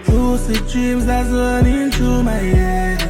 Lucid dreams that's running through my head.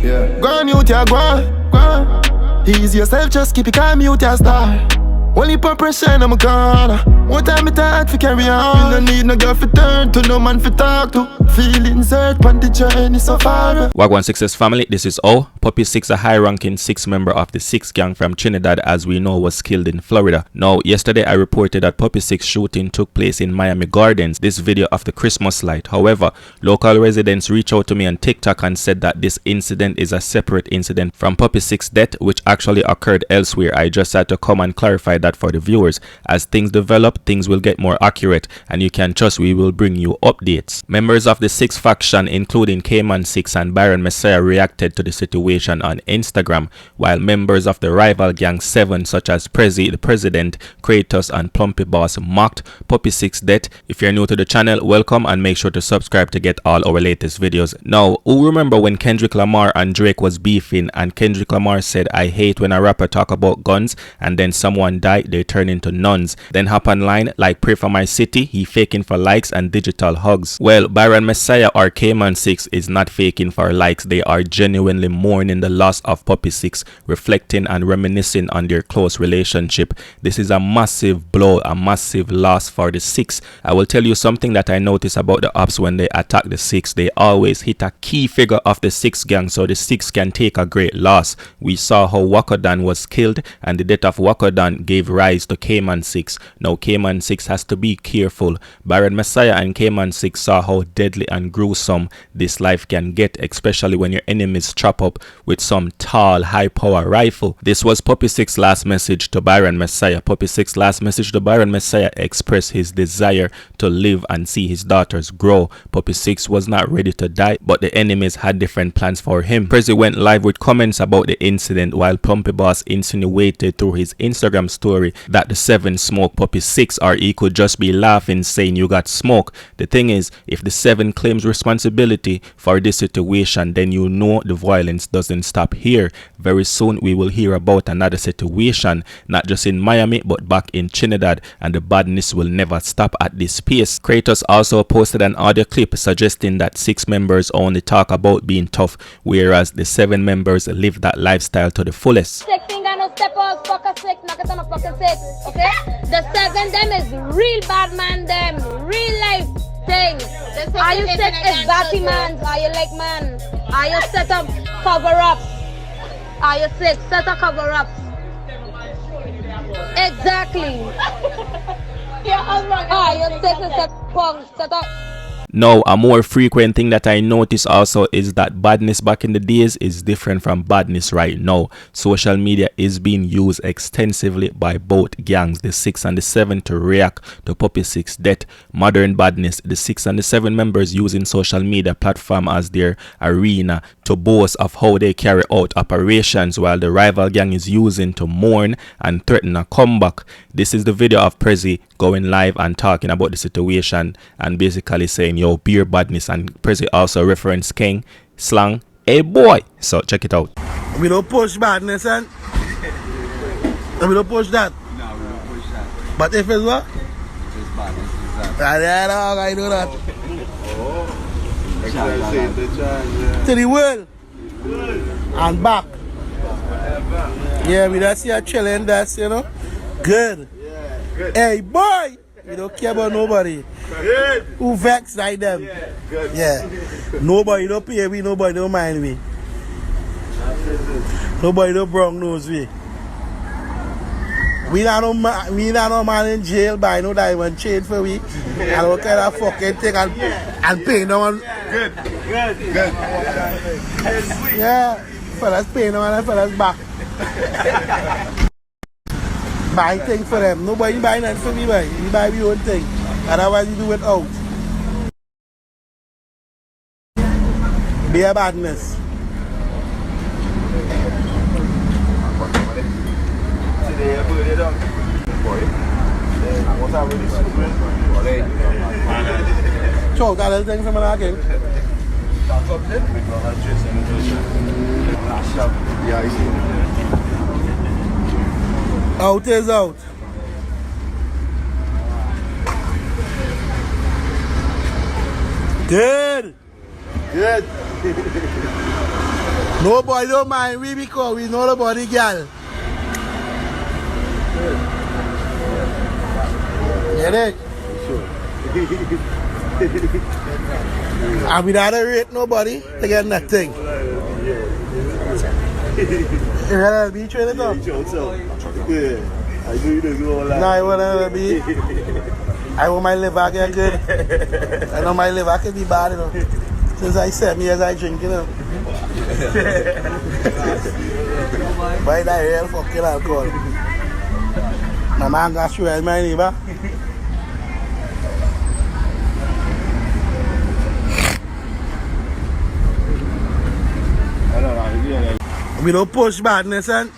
Yeah. Go on, mute ya, go on. Ease yourself, just keep it calm, mute ya, star. Only put pressure in my corner. One time it hard to carry on. You no need no girl for turn to, no man for talk to. Feelings hurt on the journey so far. Wagwan 6X family, this is O. Puppy 6, a high-ranking 6 member of the 6 gang from Trinidad, as we know, was killed in Florida. Now, yesterday I reported that Puppy 6 shooting took place in Miami Gardens, this video of the Christmas light. However, local residents reached out to me on TikTok and said that this incident is a separate incident from Puppy 6's death, which actually occurred elsewhere. I just had to come and clarify that for the viewers. As things develop, things will get more accurate, and you can trust we will bring you updates. Members of the 6 faction, including Kman 6 and Byron Messia, reacted to the situation on Instagram, while members of the rival gang 7 such as Prezzi, the President, Kratos and Plumpy Boss mocked Puppy 6's death. If you're new to the channel, welcome, and make sure to subscribe to get all our latest videos. Now, who remember when Kendrick Lamar and Drake was beefing, and Kendrick Lamar said, "I hate when a rapper talk about guns," and then someone died, they turn into nuns. Then hop online like "Pray for my city," he faking for likes and digital hugs. Well, Byron Messia or Kman 6 is not faking for likes. They are genuinely mourning the loss of Puppy 6, reflecting and reminiscing on their close relationship. This is a massive blow, a massive loss for the 6. I will tell you something that I notice about the ops when they attack the 6. They always hit a key figure of the 6 gang so the 6 can take a great loss. We saw how Wakodan was killed, and the death of Wakodan gave rise to Kman 6. Now Kman 6 has to be careful. Byron Messia and Kman 6 saw how deadly and gruesome this life can get, especially when your enemies chop up with some tall, high-power rifle. This was Puppy 6's last message to Byron Messia. Puppy 6's last message to Byron Messia expressed his desire to live and see his daughters grow. Puppy 6 was not ready to die, but the enemies had different plans for him. Prezzi went live with comments about the incident, while Plumpy Boss insinuated through his Instagram story that the 7 smoked Puppy 6, or he could just be laughing saying you got smoke. The thing is, if the 7 claims responsibility for this situation, then you know the violence doesn't stop here. Very soon we will hear about another situation, not just in Miami but back in Trinidad, and the badness will never stop at this pace. Kratos also posted an audio clip suggesting that 6 members only talk about being tough, whereas the 7 members live that lifestyle to the fullest. Okay? The 7 them is real bad man, them real life thing. Are you set as Batman? Are you like man? Are you set up cover-ups? Are you set up cover-ups? Exactly. Are you set up? Now, a more frequent thing that I notice also is that badness back in the days is different from badness right now. Social media is being used extensively by both gangs, the 6 and the 7, to react to Puppy 6's death. Modern badness, the 6 and the 7 members using social media platform as their arena to boast of how they carry out operations, while the rival gang is using to mourn and threaten a comeback. This is the video of Prezzi going live and talking about the situation and basically saying, yo, beer badness, and Prezzi also referenced King slang, hey boy. So check it out. We don't push badness, and we don't push that. No, we don't push that. But if it's what? It's badness, it's that. I do that. Oh. To the world. And back. Yeah, we don't see a chilling, that's, you know. Good. Yeah, good. Hey boy. We don't care about nobody. Good. Who vex like them? Yeah, good. Yeah. Nobody don't pay me, nobody don't mind me. Nobody don't brown nose me. We not no man in jail by no diamond chain for we. And what kind of fucking thing and pay no one. Good. Yeah. Fellas pay no one and fellas back. Buy things for them. Nobody buy nothing for me, boy. You buy your own thing. Otherwise you do it out. Be a badness. So, got a little thing from an arcade. Out is out. Good. Good. Nobody don't mind we because we know the body girl. Get it? And we don't rate nobody to get nothing. You want to be training up? Yeah. I knew you didn't go like. No, I want to be. I want my liver get good. I know my liver can be bad, you know. Since I 7 years I drink, you know. Buy that real fucking alcohol. My man got through as my neighbor. We don't push badness and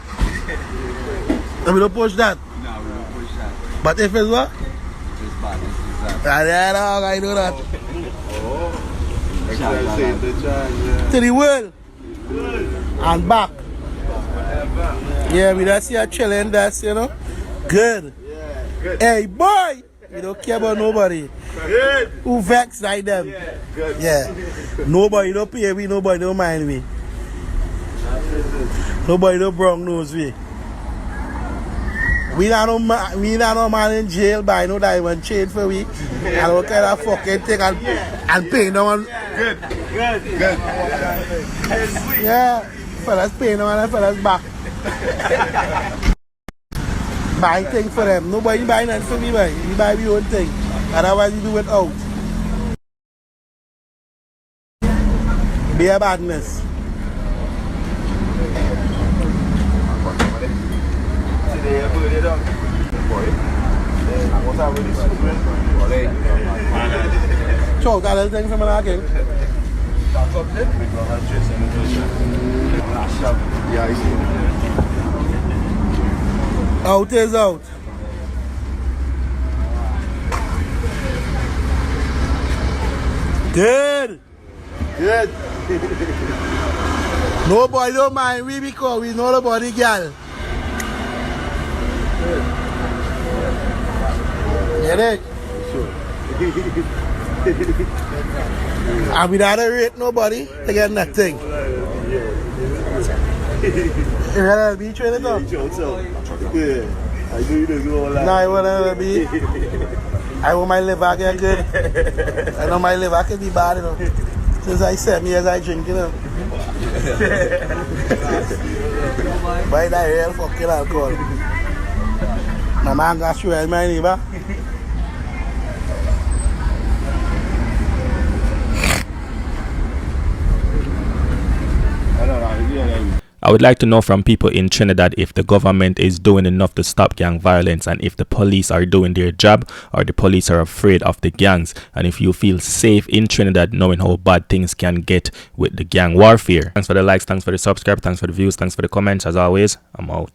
we don't push that. No, we don't push that. But if it's what? It's badness, it's that. I know that. Yeah. To the world and back. Yeah, we just here chilling, that's, you know. Good. Yeah, good. Hey, boy! We don't care about nobody. Good. Who vex like them? Yeah, good. Yeah. Nobody don't pay me, nobody don't mind me. Nobody don't brown nose me. We not no man in jail by no diamond chain for we. And all kind of fucking thing and paying no one. Good. Good. Good. Yeah. Fellas paying no one and fellas back. Buy things for them. Nobody buy nothing for me, buy. We buy your own thing. Otherwise we do it out. Be a badness. So, got anything from an again? Out is out. Good. Good. Nobody don't mind we because we know the body girl. Get it? And we don't rate nobody to get nothing. You want to be training up? Yeah. I knew you didn't go like. No, I want to be. I want my liver get good. I know my liver can be bad, you know. Since I 7 years I drink, you know. Buy that real fucking alcohol. My man got through as my neighbor. I would like to know from people in Trinidad if the government is doing enough to stop gang violence, and if the police are doing their job, or the police are afraid of the gangs, and if you feel safe in Trinidad knowing how bad things can get with the gang warfare. Thanks for the likes, thanks for the subscribe, thanks for the views, thanks for the comments. As always, I'm out.